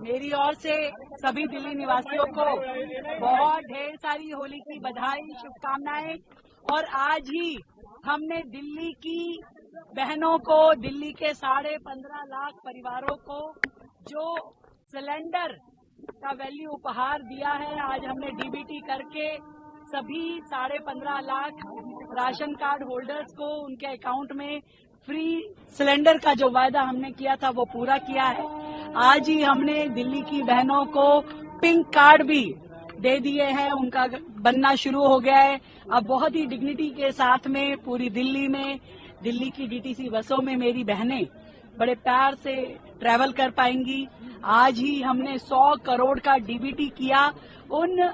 मेरी ओर से सभी दिल्ली निवासियों को बहुत ढेर सारी होली की बधाई, शुभकामनाएं। और आज ही हमने दिल्ली की बहनों को, दिल्ली के 15.5 लाख परिवारों को जो सिलेंडर का वैल्यू उपहार दिया है, आज हमने डीबीटी करके सभी 15.5 लाख राशन कार्ड होल्डर्स को उनके अकाउंट में फ्री सिलेंडर का जो वायदा हमने किया था वो पूरा किया है। आज ही हमने दिल्ली की बहनों को पिंक कार्ड भी दे दिए हैं, उनका बनना शुरू हो गया है। अब बहुत ही डिग्निटी के साथ में पूरी दिल्ली में, दिल्ली की डीटीसी बसों में मेरी बहनें बड़े प्यार से ट्रैवल कर पाएंगी। आज ही हमने 100 करोड़ का डीबीटी किया उन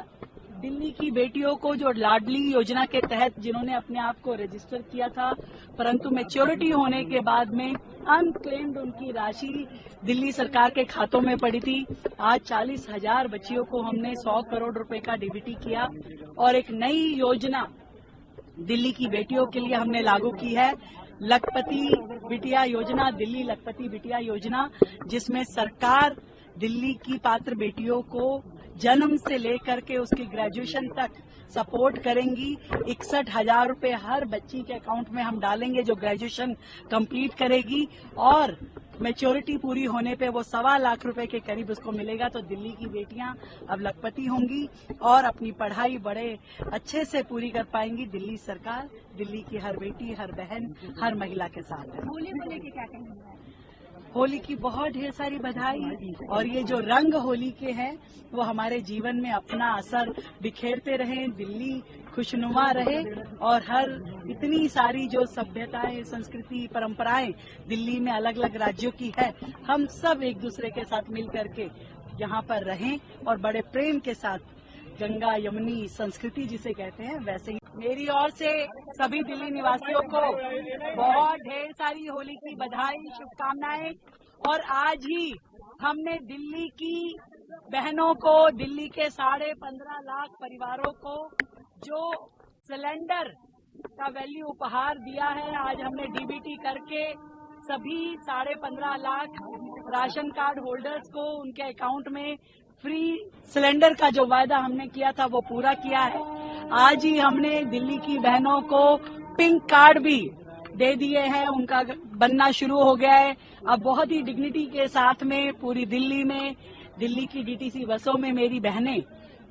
दिल्ली की बेटियों को जो लाडली योजना के तहत जिन्होंने अपने आप को रजिस्टर किया था, परंतु मैच्योरिटी होने के बाद में अनक्लेम्ड उनकी राशि दिल्ली सरकार के खातों में पड़ी थी। आज 40,000 बच्चियों को हमने 100 करोड़ रुपए का डीबीटी किया और एक नई योजना दिल्ली की बेटियों के लिए हमने लागू की है, लखपति बिटिया योजना, दिल्ली लखपति बिटिया योजना, जिसमें सरकार दिल्ली की पात्र बेटियों को जन्म से लेकर के उसकी ग्रेजुएशन तक सपोर्ट करेंगी। 61,000 रुपए हर बच्ची के अकाउंट में हम डालेंगे जो ग्रेजुएशन कंप्लीट करेगी और मैच्योरिटी पूरी होने पे वो 1.25 लाख रुपए के करीब उसको मिलेगा। तो दिल्ली की बेटियां अब लखपति होंगी और अपनी पढ़ाई बड़े अच्छे से पूरी कर पाएंगी। दिल्ली सरकार दिल्ली की हर बेटी, हर बहन, हर महिला के साथ है। होली को लेके क्या कहेंगे? होली की बहुत ढेर सारी बधाई। और ये जो रंग होली के हैं वो हमारे जीवन में अपना असर बिखेरते रहें, दिल्ली खुशनुमा रहे और हर इतनी सारी जो सभ्यताएं, संस्कृति, परंपराएं दिल्ली में अलग अलग राज्यों की है, हम सब एक दूसरे के साथ मिल करके यहाँ पर रहें और बड़े प्रेम के साथ गंगा यमुनी संस्कृति जिसे कहते हैं वैसे ही। मेरी ओर से सभी दिल्ली निवासियों को बहुत ढेर सारी होली की बधाई, शुभकामनाएं। और आज ही हमने दिल्ली की बहनों को, दिल्ली के 15.5 लाख परिवारों को जो सिलेंडर का वैल्यू उपहार दिया है, आज हमने डीबीटी करके सभी 15.5 लाख राशन कार्ड होल्डर्स को उनके अकाउंट में फ्री सिलेंडर का जो वायदा हमने किया था वो पूरा किया है। आज ही हमने दिल्ली की बहनों को पिंक कार्ड भी दे दिए हैं, उनका बनना शुरू हो गया है। अब बहुत ही डिग्निटी के साथ में पूरी दिल्ली में, दिल्ली की डीटीसी बसों में मेरी बहनें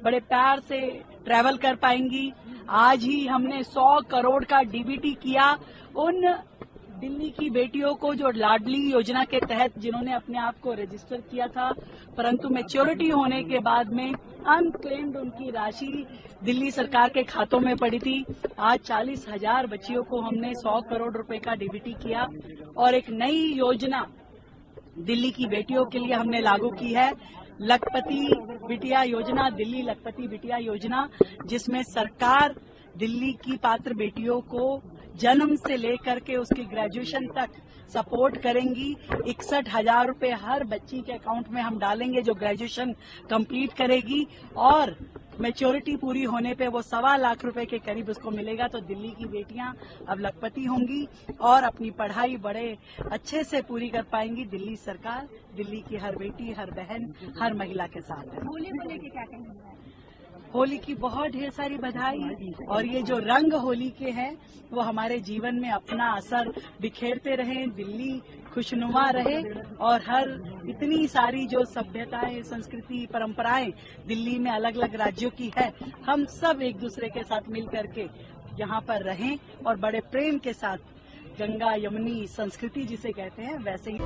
बड़े प्यार से ट्रैवल कर पाएंगी। आज ही हमने 100 करोड़ का डीबीटी किया उन दिल्ली की बेटियों को जो लाडली योजना के तहत जिन्होंने अपने आप को रजिस्टर किया था, परंतु मैच्योरिटी होने के बाद में अनक्लेम्ड उनकी राशि दिल्ली सरकार के खातों में पड़ी थी। आज 40,000 बच्चियों को हमने 100 करोड़ रुपए का डीबीटी किया और एक नई योजना दिल्ली की बेटियों के लिए हमने लागू की है, लखपति बिटिया योजना, दिल्ली लखपति बिटिया योजना, जिसमें सरकार दिल्ली की पात्र बेटियों को जन्म से लेकर के उसकी ग्रेजुएशन तक सपोर्ट करेंगी। 61,000 रुपए हर बच्ची के अकाउंट में हम डालेंगे जो ग्रेजुएशन कंप्लीट करेगी और मैच्योरिटी पूरी होने पे वो 1.25 लाख रुपए के करीब उसको मिलेगा। तो दिल्ली की बेटियां अब लखपति होंगी और अपनी पढ़ाई बड़े अच्छे से पूरी कर पाएंगी। दिल्ली सरकार दिल्ली की हर बेटी, हर बहन, हर महिला के साथ है। होली को लेके क्या कहेंगे? होली की बहुत ढेर सारी बधाई। और ये जो रंग होली के हैं वो हमारे जीवन में अपना असर बिखेरते रहें, दिल्ली खुशनुमा रहे और हर इतनी सारी जो सभ्यताएं, संस्कृति, परंपराएं दिल्ली में अलग अलग राज्यों की है, हम सब एक दूसरे के साथ मिल करके यहाँ पर रहें और बड़े प्रेम के साथ गंगा यमुनी संस्कृति जिसे कहते हैं वैसे ही।